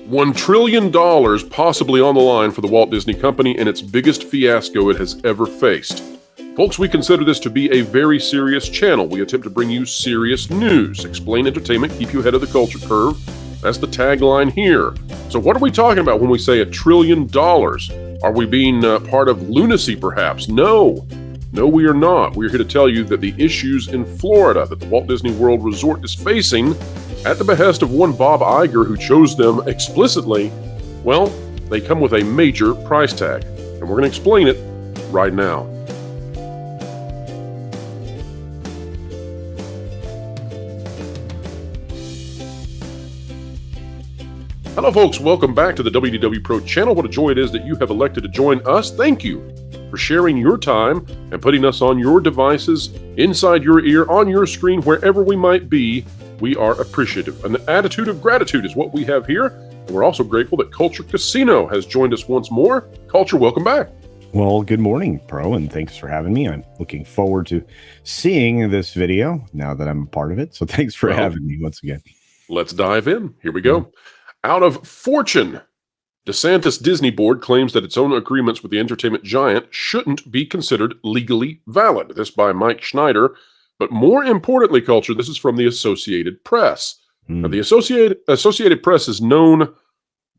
$1 trillion possibly on the line for the Walt Disney Company and its biggest fiasco it has ever faced. Folks, we consider this to be a very serious channel. We attempt to bring you serious news, explain entertainment, keep you ahead of the culture curve. That's the tagline here. So what are we talking about when we say $1 trillion? Are we being part of lunacy, perhaps? No, we are not. We're here to tell you that the issues in Florida that the Walt Disney World Resort is facing at the behest of one Bob Iger who chose them explicitly, well, they come with a major price tag. And we're going to explain it right now. Hello, folks. Welcome back to the WDW Pro channel. What a joy it is that you have elected to join us. Thank you for sharing your time and putting us on your devices, inside your ear, on your screen, wherever we might be. We are appreciative. And the attitude of gratitude is what we have here. And we're also grateful that Culture Casino has joined us once more. Culture, welcome back. Well, good morning, Pro, and thanks for having me. I'm looking forward to seeing this video now that I'm a part of it. So thanks for having me once again. Let's dive in. Here we go. Out of Fortune, DeSantis Disney Board claims that its own agreements with the entertainment giant shouldn't be considered legally valid. This by Mike Schneider. But more importantly, Culture, this is from the Associated Press. Now, the Associated Press is known,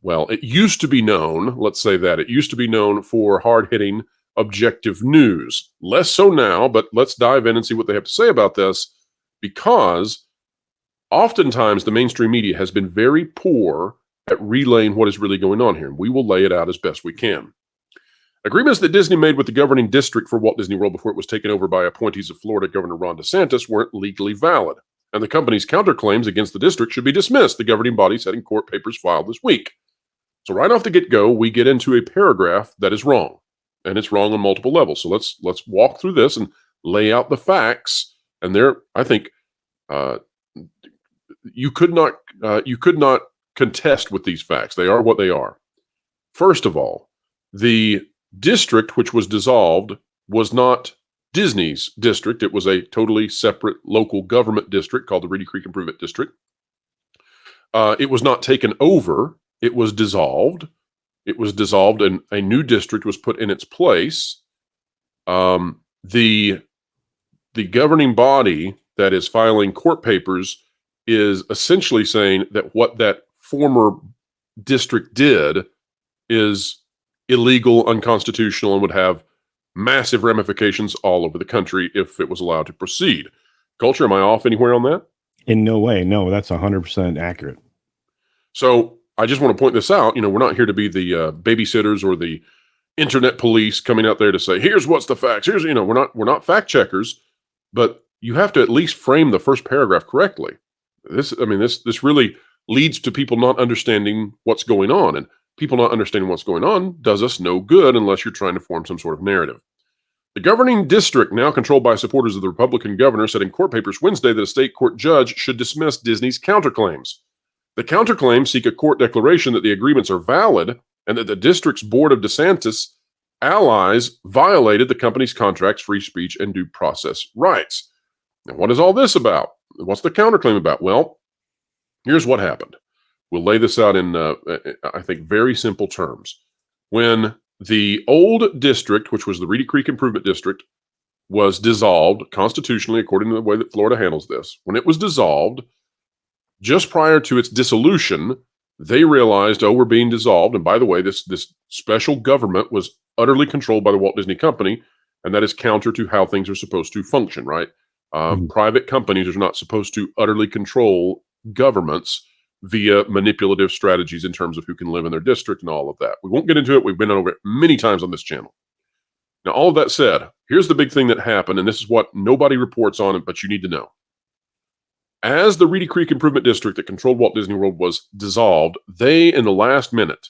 well, it used to be known, let's say that, it used to be known for hard-hitting, objective news. Less so now, but let's dive in and see what they have to say about this, because oftentimes the mainstream media has been very poor at relaying what is really going on here, and we will lay it out as best we can. Agreements that Disney made with the governing district for Walt Disney World before it was taken over by appointees of Florida Governor Ron DeSantis weren't legally valid, and the company's counterclaims against the district should be dismissed, the governing body said in court papers filed this week. So right off the get-go, we get into a paragraph that is wrong, and it's wrong on multiple levels. So let's walk through this and lay out the facts. And there, I think, you could not contest with these facts. They are what they are. First of all, the district which was dissolved was not Disney's district. It was a totally separate local government district called the Reedy Creek Improvement District. It was not taken over. It was dissolved. It was dissolved and a new district was put in its place. The governing body that is filing court papers is essentially saying that what that former district did is illegal, unconstitutional, and would have massive ramifications all over the country if it was allowed to proceed. Culture, am I off anywhere on that? In no way. No, that's 100% accurate. So I just want to point this out. You know, we're not here to be the babysitters or the internet police coming out there to say, here's what's the facts. Here's, you know, we're not fact checkers, but you have to at least frame the first paragraph correctly. This really leads to people not understanding what's going on, and people not understanding what's going on does us no good unless you're trying to form some sort of narrative. The governing district, now controlled by supporters of the Republican governor, said in court papers Wednesday that a state court judge should dismiss Disney's counterclaims. The counterclaims seek a court declaration that the agreements are valid and that the district's board of DeSantis allies violated the company's contracts, free speech, and due process rights. Now, what is all this about? What's the counterclaim about? Well, here's what happened. We'll lay this out in, I think, very simple terms. When the old district, which was the Reedy Creek Improvement District, was dissolved constitutionally, according to the way that Florida handles this, when it was dissolved, just prior to its dissolution, they realized, oh, we're being dissolved. And by the way, this special government was utterly controlled by the Walt Disney Company, and that is counter to how things are supposed to function, right? Private companies are not supposed to utterly control governments via manipulative strategies in terms of who can live in their district and all of that. We won't get into it. We've been over it many times on this channel. Now, all of that said, here's the big thing that happened, and this is what nobody reports on, but you need to know. As the Reedy Creek Improvement District that controlled Walt Disney World was dissolved, they, in the last minute,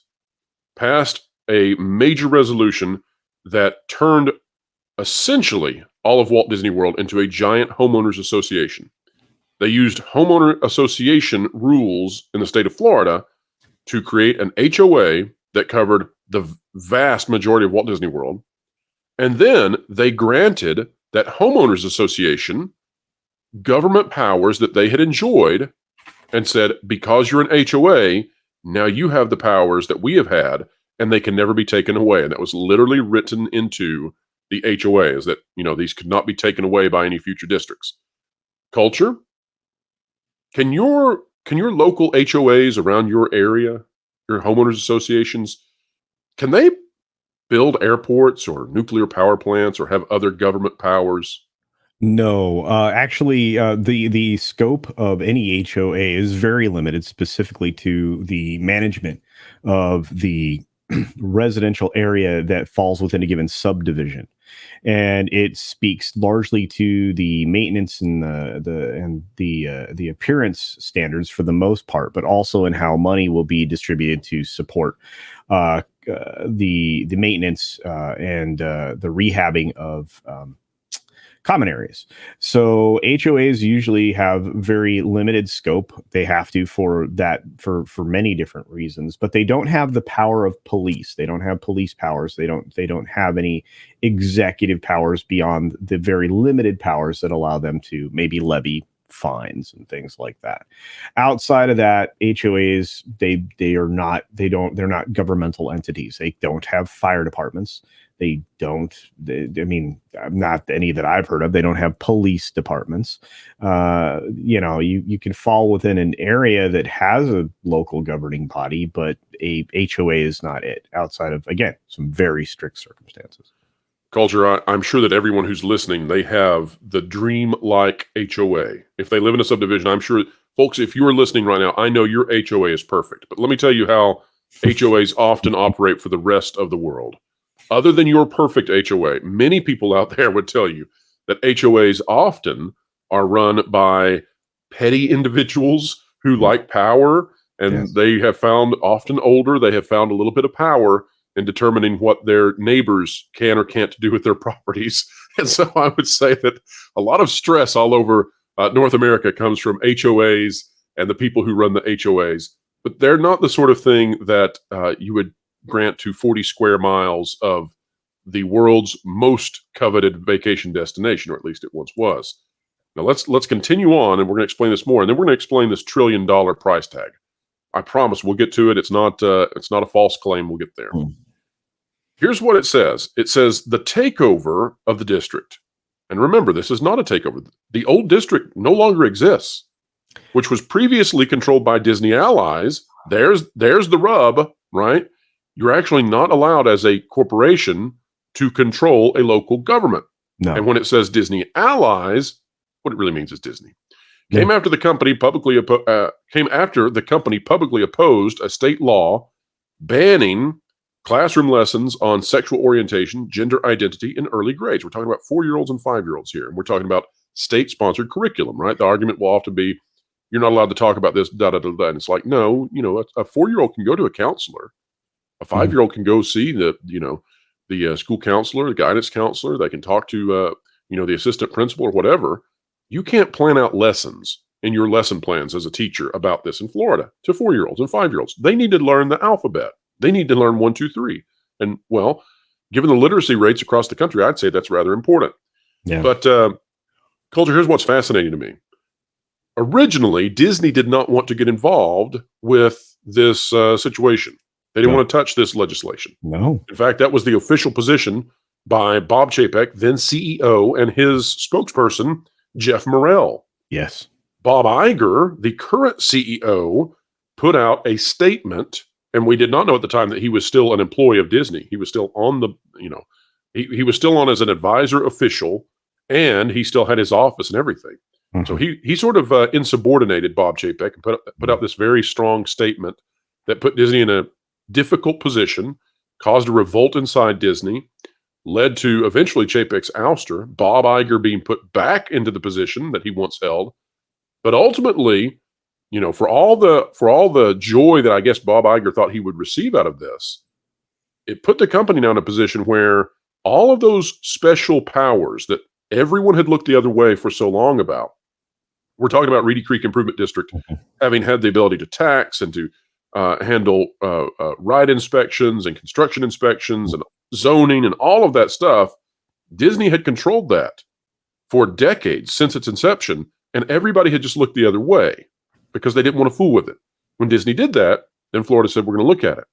passed a major resolution that turned essentially all of Walt Disney World into a giant homeowners association. They used homeowner association rules in the state of Florida to create an HOA that covered the vast majority of Walt Disney World. And then they granted that homeowners association government powers that they had enjoyed and said, because you're an HOA, now you have the powers that we have had, and they can never be taken away. And that was literally written into the HOAs that, these could not be taken away by any future districts. Culture, can your local HOAs around your area, your homeowners associations, can they build airports or nuclear power plants or have other government powers? No, actually, the scope of any HOA is very limited, specifically to the management of the residential area that falls within a given subdivision, and it speaks largely to the maintenance and the appearance standards for the most part, but also in how money will be distributed to support the maintenance and the rehabbing of common areas. So HOAs usually have very limited scope. They have to for many different reasons, but they don't have the power of police. They don't have police powers. They don't have any executive powers beyond the very limited powers that allow them to maybe levy fines and things like that. Outside of that, HOAs, they're not governmental entities. They don't have fire departments. Not any that I've heard of. They don't have police departments. You can fall within an area that has a local governing body, but a HOA is not it, outside of, again, some very strict circumstances. Culture, I'm sure that everyone who's listening, they have the dream-like HOA. If they live in a subdivision, I'm sure, folks, if you're listening right now, I know your HOA is perfect. But let me tell you how HOAs often operate for the rest of the world. Other than your perfect HOA, many people out there would tell you that HOAs often are run by petty individuals who like power, and Yes. they have found, often older, they have found a little bit of power in determining what their neighbors can or can't do with their properties. And so I would say that a lot of stress all over North America comes from HOAs and the people who run the HOAs, but they're not the sort of thing that you would grant to 40 square miles of the world's most coveted vacation destination, or at least it once was. Now let's continue on, and we're going to explain this more, and then we're going to explain this $1 trillion price tag. I promise we'll get to it. It's not a false claim. We'll get there. Here's what it says. It says the takeover of the district. And remember, this is not a takeover. The old district no longer exists, which was previously controlled by Disney allies. There's the rub, right? You're actually not allowed as a corporation to control a local government. No. And when it says Disney allies, what it really means is Disney. Yeah. Came after the company publicly opposed a state law banning classroom lessons on sexual orientation, gender identity in early grades. We're talking about 4-year-olds and 5-year-olds here. And we're talking about state-sponsored curriculum, right? The argument will often be, you're not allowed to talk about this, da, da, da, da. And it's like, no, a 4-year-old can go to a counselor. A 5-year-old can go see the school counselor, the guidance counselor. They can talk to, the assistant principal or whatever. You can't plan out lessons in your lesson plans as a teacher about this in Florida to 4-year-olds and 5-year-olds. They need to learn the alphabet. They need to learn 1, 2, 3. And well, given the literacy rates across the country, I'd say that's rather important. Yeah. But Culture, here's what's fascinating to me. Originally, Disney did not want to get involved with this situation. They didn't want to touch this legislation. No. In fact, that was the official position by Bob Chapek, then CEO, and his spokesperson, Jeff Morrell. Yes. Bob Iger, the current CEO, put out a statement, and we did not know at the time that he was still an employee of Disney. He was still on the, he was still on as an advisor official, and he still had his office and everything. Mm-hmm. So he sort of insubordinated Bob Chapek and put out this very strong statement that put Disney in a difficult position, caused a revolt inside Disney, led to eventually Chapek's ouster, Bob Iger being put back into the position that he once held. But ultimately, for all the joy that I guess Bob Iger thought he would receive out of this, it put the company now in a position where all of those special powers that everyone had looked the other way for so long about, we're talking about Reedy Creek Improvement District having had the ability to tax and to handle ride inspections and construction inspections and zoning and all of that stuff. Disney had controlled that for decades since its inception, and everybody had just looked the other way because they didn't want to fool with it. When Disney did that, Then Florida said, we're going to look at it.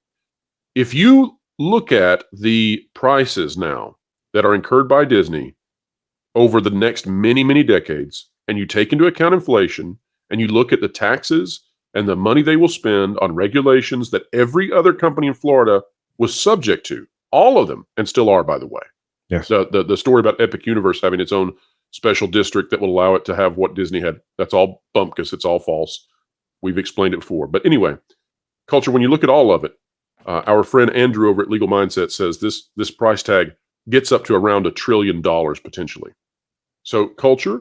If you look at the prices now that are incurred by Disney over the next many, many decades, and you take into account inflation, and you look at the taxes and the money they will spend on regulations that every other company in Florida was subject to, all of them, and still are, by the way. Yes. The story about Epic Universe having its own special district that will allow it to have what Disney had, that's all bumpkus. It's all false. We've explained it before. But anyway, Culture, when you look at all of it, our friend Andrew over at Legal Mindset says this price tag gets up to around $1 trillion potentially. So, Culture,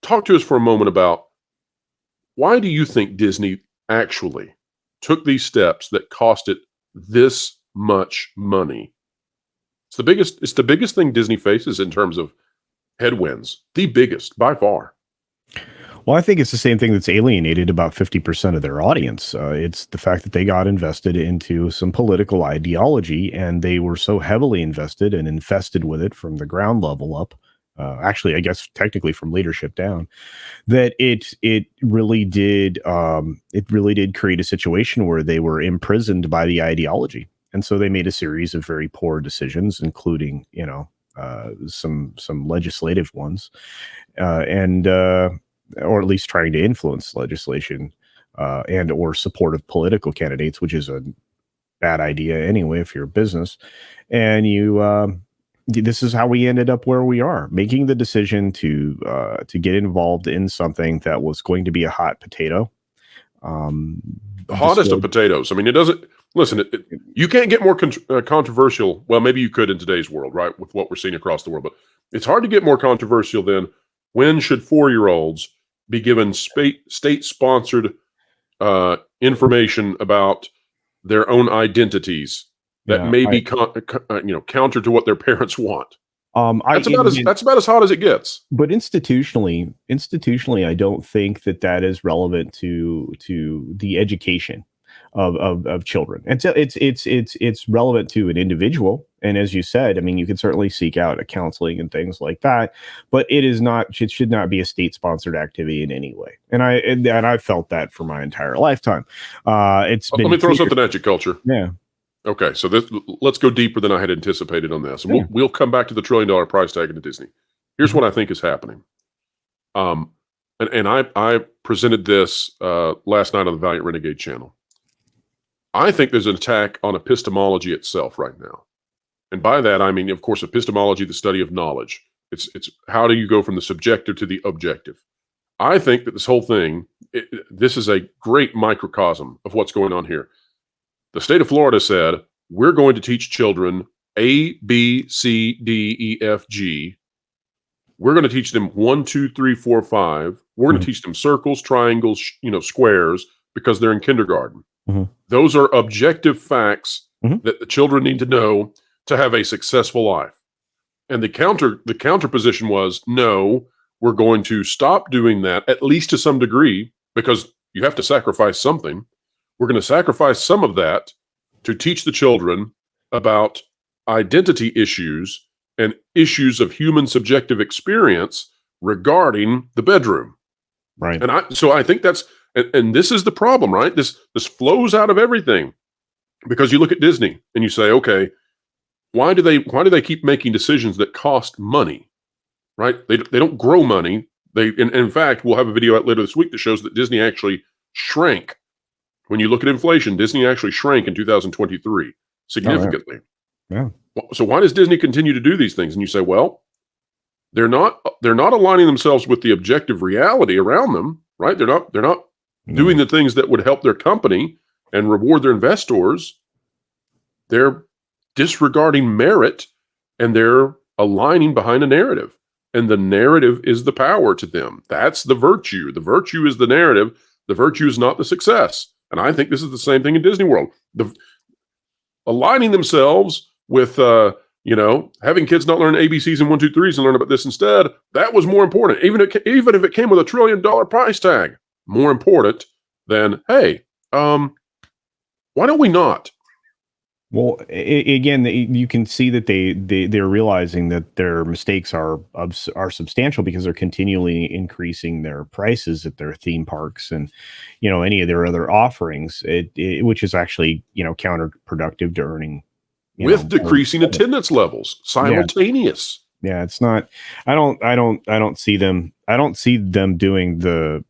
talk to us for a moment about why do you think Disney actually took these steps that cost it this much money? It's the biggest thing Disney faces in terms of headwinds, the biggest by far. Well, I think it's the same thing that's alienated about 50% of their audience. It's the fact that they got invested into some political ideology, and they were so heavily invested and infested with it from the ground level up. Actually, I guess technically from leadership down, that it really did create a situation where they were imprisoned by the ideology, and so they made a series of very poor decisions, including some legislative ones, or at least trying to influence legislation and or supportive political candidates, which is a bad idea anyway if you're a business. And this is how we ended up where we are, making the decision to get involved in something that was going to be a hot potato. Hottest of potatoes. I mean, it doesn't. Listen, you can't get more controversial. Well, maybe you could in today's world, right, with what we're seeing across the world. But it's hard to get more controversial than when should 4-year-olds be given state-sponsored information about their own identities that may be counter to what their parents want. That's about as hot as it gets. But institutionally, I don't think that is relevant to the education of children. And so it's relevant to an individual. And as you said, I mean, you can certainly seek out a counseling and things like that, but it should not be a state-sponsored activity in any way. And I felt that for my entire lifetime. Let me throw something at you, Culture. Yeah. Okay, so let's go deeper than I had anticipated on this. And we'll come back to the $1 trillion price tag into Disney. Here's what I think is happening. And I presented this last night on the Valiant Renegade channel. I think there's an attack on epistemology itself right now. And by that, I mean, of course, epistemology, the study of knowledge. It's how do you go from the subjective to the objective? I think that this whole thing, this is a great microcosm of what's going on here. The state of Florida said, we're going to teach children A, B, C, D, E, F, G. We're going to teach them 1, 2, 3, 4, 5. We're going to teach them circles, triangles, squares, because they're in kindergarten. Those are objective facts that the children need to know to have a successful life. And the counter position was, no, we're going to stop doing that, at least to some degree, because you have to sacrifice something. We're going to sacrifice some of that to teach the children about identity issues and issues of human subjective experience regarding the bedroom. Right. And so I think that's, and this is the problem, right? This flows out of everything, because you look at Disney and you say, okay, why do they keep making decisions that cost money, right? They don't grow money. In fact, we'll have a video out later this week that shows that Disney actually shrank. When you look at inflation, Disney actually shrank in 2023 significantly. Yeah. So why does Disney continue to do these things? And you say, well, they're not aligning themselves with the objective reality around them, right? They're not doing the things that would help their company and reward their investors. They're disregarding merit, and they're aligning behind a narrative. And the narrative is the power to them. That's the virtue. The virtue is the narrative. The virtue is not the success. And I think this is the same thing in Disney World. Aligning themselves with, having kids not learn ABCs and 1, 2, 3s and learn about this instead, that was more important. Even if it came with $1 trillion price tag, more important than, hey, why don't we not? Well, again, you can see that they're realizing that their mistakes are substantial because they're continually increasing their prices at their theme parks and any of their other offerings, which is actually counterproductive to earning with more decreasing revenue. attendance levels Yeah, simultaneous. yeah, it's not. I don't see them. I don't see them doing the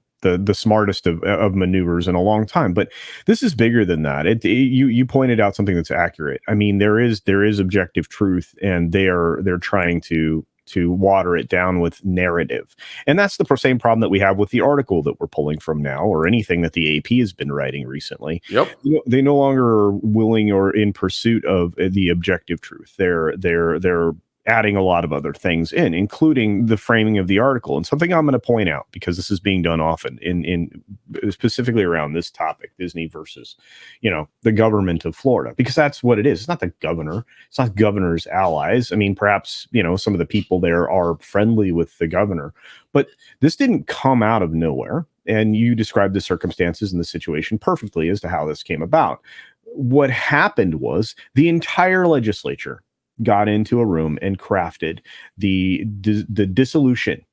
smartest of maneuvers in a long time. But this is bigger than that. You pointed out something that's accurate. I mean, there is objective truth, and they're trying to water it down with narrative, and that's the same problem that we have with the article that we're pulling from now, or anything that the AP has been writing recently. Yep. They no longer are willing or in pursuit of the objective truth. They're adding a lot of other things in, including the framing of the article. And something I'm going to point out, because this is being done often in specifically around this topic, Disney versus, the government of Florida, because that's what it is. It's not the governor. It's not governor's allies. I mean, perhaps, some of the people there are friendly with the governor, but this didn't come out of nowhere. And you described the circumstances and the situation perfectly as to how this came about. What happened was the entire legislature got into a room and crafted the dissolution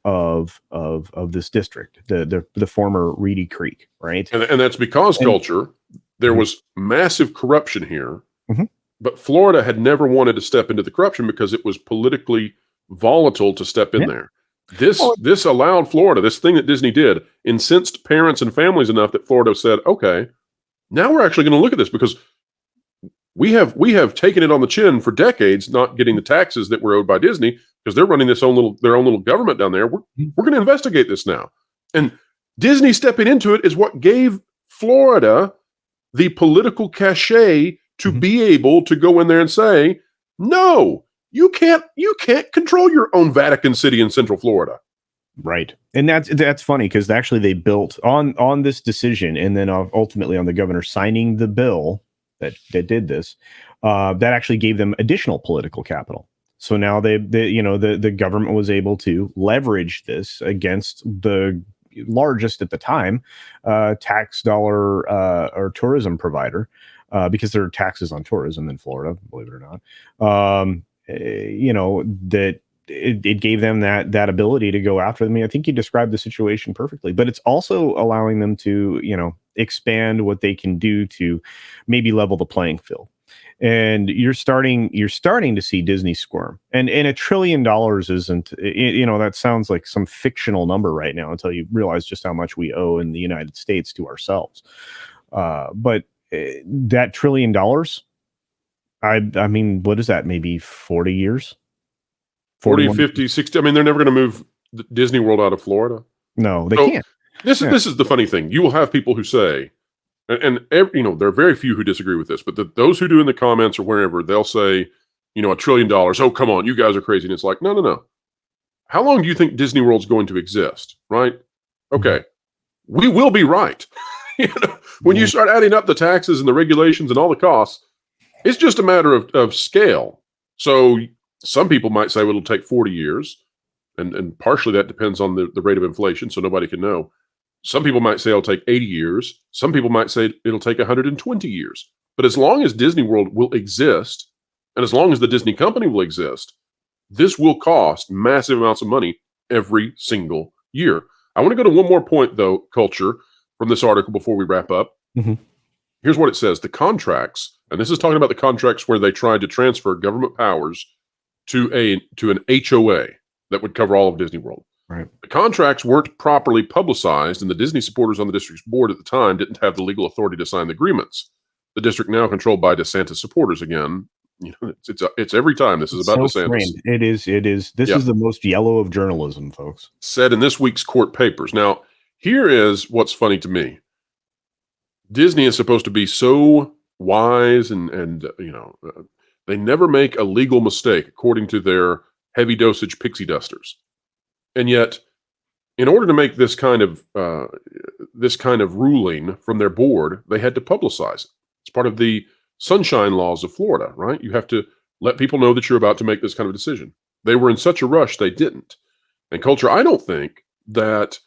of this district, the former Reedy Creek, right? And that's because And culture, there Mhm. was massive corruption here, Mhm. but Florida had never wanted to step into the corruption because it was politically volatile to step in Yeah. there. This Well, this allowed Florida, this thing that Disney did, incensed parents and families enough that Florida said, okay, now we're actually going to look at this because we have taken it on the chin for decades, not getting the taxes that were owed by Disney because they're running their own little government down there. We're going to investigate this now, and Disney stepping into it is what gave Florida the political cachet to Mhm. be able to go in there and say, no, you can't control your own Vatican City in Central Florida. Right. And that's funny, because actually they built on this decision, and then ultimately on the governor signing the bill that did this, that actually gave them additional political capital. So now the government was able to leverage this against the largest at the time tax dollar or tourism provider, because there are taxes on tourism in Florida, believe it or not. That it gave them that ability to go after them. I mean, I think you described the situation perfectly, but it's also allowing them to, expand what they can do to maybe level the playing field. And you're starting to see Disney squirm, and $1 trillion isn't, that sounds like some fictional number right now until you realize just how much we owe in the United States to ourselves. But that $1 trillion, I mean, what is that? Maybe 40 years? 40, 41. 50, 60. I mean, they're never going to move Disney World out of Florida. No, they So can't. this is Yeah. this is the funny thing. You will have people who say, there are very few who disagree with this, but those who do in the comments or wherever, they'll say, $1 trillion. Oh, come on, you guys are crazy. And it's like, no, no, no. How long do you think Disney World's going to exist? Right? Mhm. Okay, we will be right. When you Yeah. start adding up the taxes and the regulations and all the costs, it's just a matter of scale. So some people might say, well, it'll take 40 years. And partially that depends on the rate of inflation, so nobody can know. Some people might say it'll take 80 years. Some people might say it'll take 120 years. But as long as Disney World will exist, and as long as the Disney company will exist, this will cost massive amounts of money every single year. I want to go to one more point, though, culture, from this article before we wrap up. Mhm. Here's what it says. The contracts, and this is talking about the contracts where they tried to transfer government powers to an HOA that would cover all of Disney World. Right. The contracts weren't properly publicized, and the Disney supporters on the district's board at the time didn't have the legal authority to sign the agreements. The district, now controlled by DeSantis supporters again, it's every time this is It's about so DeSantis. framed. It is. It is. This Yeah, is the most yellow of journalism, folks. said in this week's court papers. Now, here is what's funny to me. Disney is supposed to be so wise, and they never make a legal mistake according to their heavy dosage pixie dusters. And yet, in order to make this kind of ruling from their board, they had to publicize it. It's part of the sunshine laws of Florida, right? You have to let people know that you're about to make this kind of decision. They were in such a rush, they didn't. And culture, I don't think that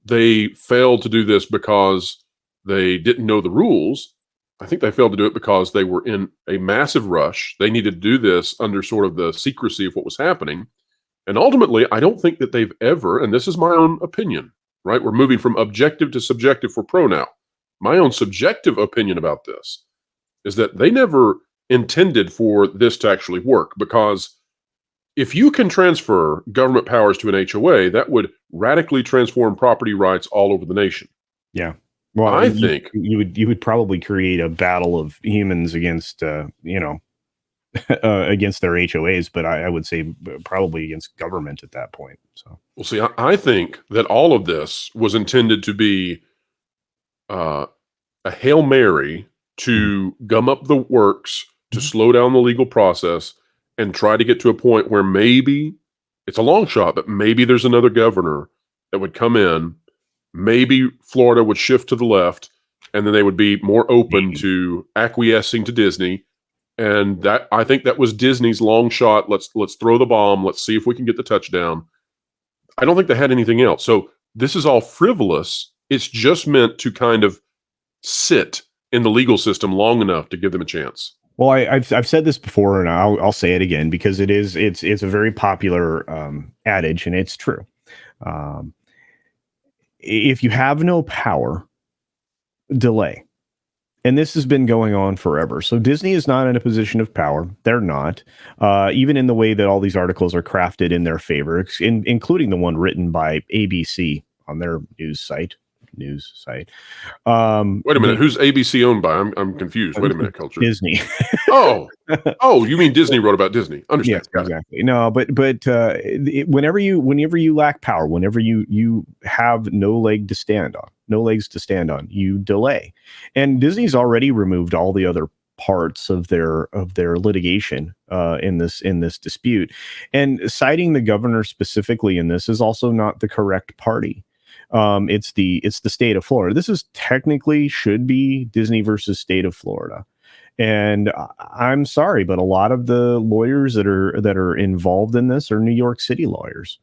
they failed to do this because they didn't know the rules. I think they failed to do it because they were in a massive rush. They needed to do this under sort of the secrecy of what was happening. And ultimately, I don't think that they've ever, and this is my own opinion, right? We're moving from objective to subjective for pro now. My own subjective opinion about this is that they never intended for this to actually work, because if you can transfer government powers to an HOA, that would radically transform property rights all over the nation. Yeah. Well, I think you would probably create a battle of humans against against their HOAs, but I would say probably against government at that point. So we'll see. I think that all of this was intended to be a Hail Mary to gum up the works, to slow down the legal process, and try to get to a point where maybe it's a long shot, but maybe there's another governor that would come in. Maybe Florida would shift to the left, and then they would be more open to acquiescing to Disney. And that, I think that was Disney's long shot. Let's throw the bomb. Let's see if we can get the touchdown. I don't think they had anything else. So this is all frivolous. It's just meant to kind of sit in the legal system long enough to give them a chance. Well, I've said this before, and I'll say it again, because it's a very popular adage, and it's true. If you have no power, delay. And this has been going on forever. So Disney is not in a position of power. They're not, even in the way that all these articles are crafted in their favor, including the one written by ABC on their news site. Wait a minute, who's ABC owned by? I'm confused. Wait a minute, Culture. Disney. Oh, you mean Disney wrote about Disney? Understand? Yes, exactly. No, but whenever you lack power, whenever you have no legs to stand on, you delay. And Disney's already removed all the other parts of their litigation in this dispute, and citing the governor specifically in this is also not the correct party. It's the state of Florida. This is technically should be Disney versus state of Florida. And I'm sorry, but a lot of the lawyers that are involved in this are New York City lawyers.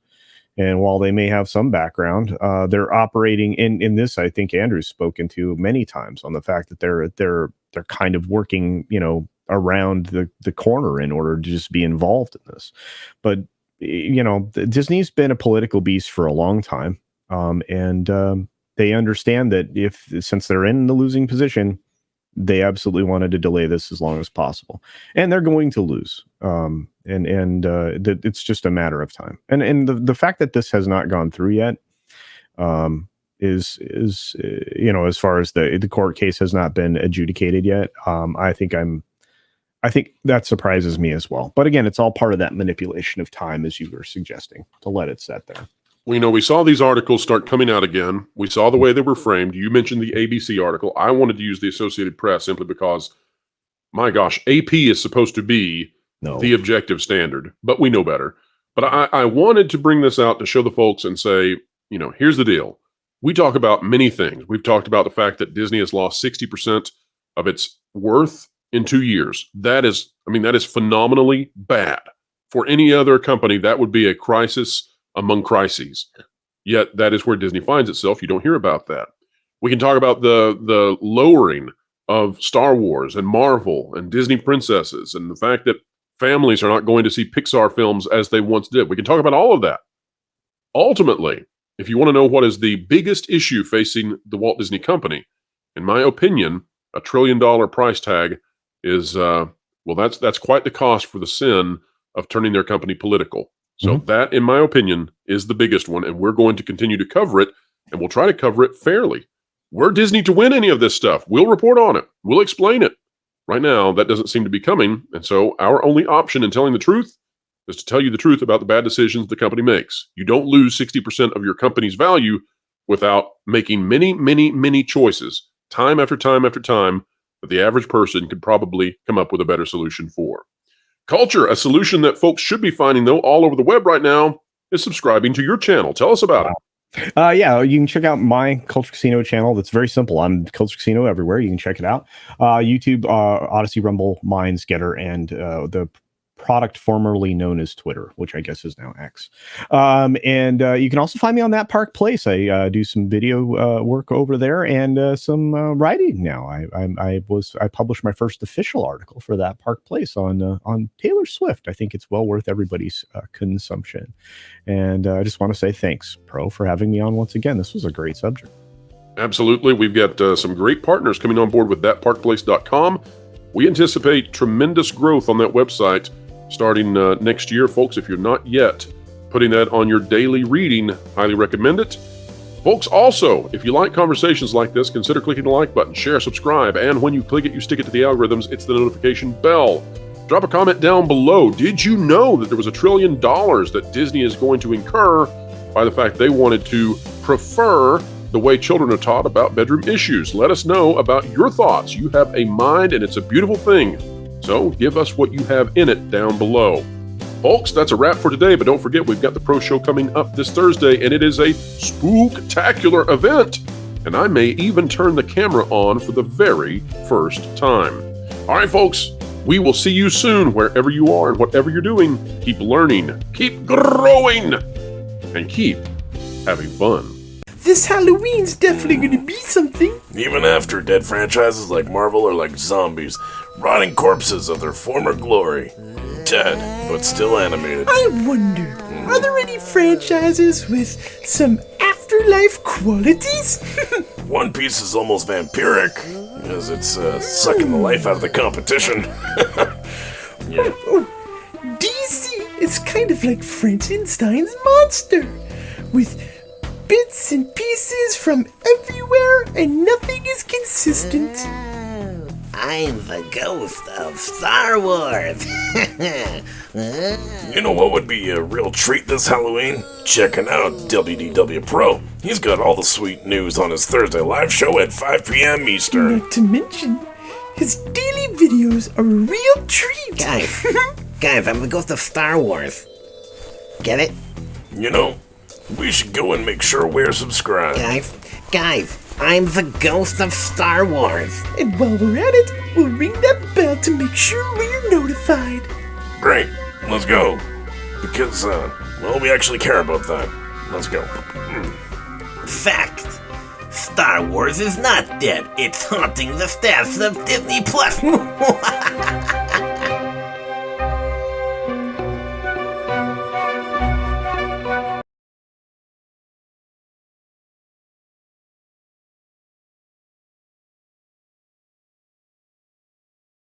And while they may have some background, they're operating in this. I think Andrew's spoken to many times on the fact that they're kind of working, around the corner in order to just be involved in this. But Disney's been a political beast for a long time. And they understand that since they're in the losing position, they absolutely wanted to delay this as long as possible, and they're going to lose. It's just a matter of time. And the fact that this has not gone through yet, is as far as the court case has not been adjudicated yet. I think that surprises me as well. But again, it's all part of that manipulation of time, as you were suggesting, to let it set there. We saw these articles start coming out again. We saw the way they were framed. You mentioned the ABC article. I wanted to use the Associated Press simply because, my gosh, AP is supposed to be the objective standard, but we know better. But I wanted to bring this out to show the folks and say, here's the deal. We talk about many things. We've talked about the fact that Disney has lost 60% of its worth in 2 years. That is phenomenally bad. For any other company, that would be a crisis among crises. Yet that is where Disney finds itself. You don't hear about that. We can talk about the lowering of Star Wars and Marvel and Disney princesses, and the fact that families are not going to see Pixar films as they once did. We can talk about all of that. Ultimately, if you want to know what is the biggest issue facing the Walt Disney Company, in my opinion, $1 trillion price tag is that's quite the cost for the sin of turning their company political. So that, in my opinion, is the biggest one, and we're going to continue to cover it, and we'll try to cover it fairly. We're Disney to win any of this stuff. We'll report on it. We'll explain it. Right now, that doesn't seem to be coming, and so our only option in telling the truth is to tell you the truth about the bad decisions the company makes. You don't lose 60% of your company's value without making many, many, many choices, time after time after time, that the average person could probably come up with a better solution for. Culture, a solution that folks should be finding, though, all over the web right now, is subscribing to your channel. Tell us about it. Yeah, you can check out my Culture Casino channel. That's very simple. I'm Culture Casino everywhere. You can check it out. YouTube, Odyssey, Rumble, Minds, Getter, and the product formerly known as Twitter, which I guess is now X. And you can also find me on That Park Place. I do some video work over there and some writing now. I published my first official article for That Park Place on Taylor Swift. I think it's well worth everybody's consumption. And I just want to say thanks, Pro, for having me on once again. This was a great subject. Absolutely. We've got some great partners coming on board with thatparkplace.com. We anticipate tremendous growth on that website starting next year. Folks, if you're not yet putting that on your daily reading, highly recommend it. Folks, also, if you like conversations like this, consider clicking the like button, share, subscribe, and when you click it, you stick it to the algorithms. It's the notification bell. Drop a comment down below. Did you know that there was $1 trillion that Disney is going to incur by the fact they wanted to prefer the way children are taught about bedroom issues? Let us know about your thoughts. You have a mind, and it's a beautiful thing. So give us what you have in it down below. Folks, that's a wrap for today, but don't forget we've got the Pro Show coming up this Thursday, and it is a spooktacular event. And I may even turn the camera on for the very first time. All right, folks, we will see you soon wherever you are and whatever you're doing. Keep learning, keep growing, and keep having fun. This Halloween's definitely gonna be something. Even after dead franchises like Marvel are like zombies, rotting corpses of their former glory. Dead, but still animated. I wonder, are there any franchises with some afterlife qualities? One Piece is almost vampiric, as it's sucking the life out of the competition. Yeah. DC is kind of like Frankenstein's monster, with bits and pieces from everywhere and nothing is consistent. I'm the ghost of Star Wars. You know what would be a real treat this Halloween? Checking out WDW Pro. He's got all the sweet news on his Thursday live show at 5 p.m. Eastern. Not to mention, his daily videos are a real treat. Guys, I'm the ghost of Star Wars. Get it? You know, we should go and make sure we're subscribed. Guys, I'm the ghost of Star Wars. And while we're at it, we'll ring that bell to make sure we're notified. Great, let's go. Because, well, we actually care about that. Let's go. Fact. Star Wars is not dead. It's haunting the staffs of Disney Plus.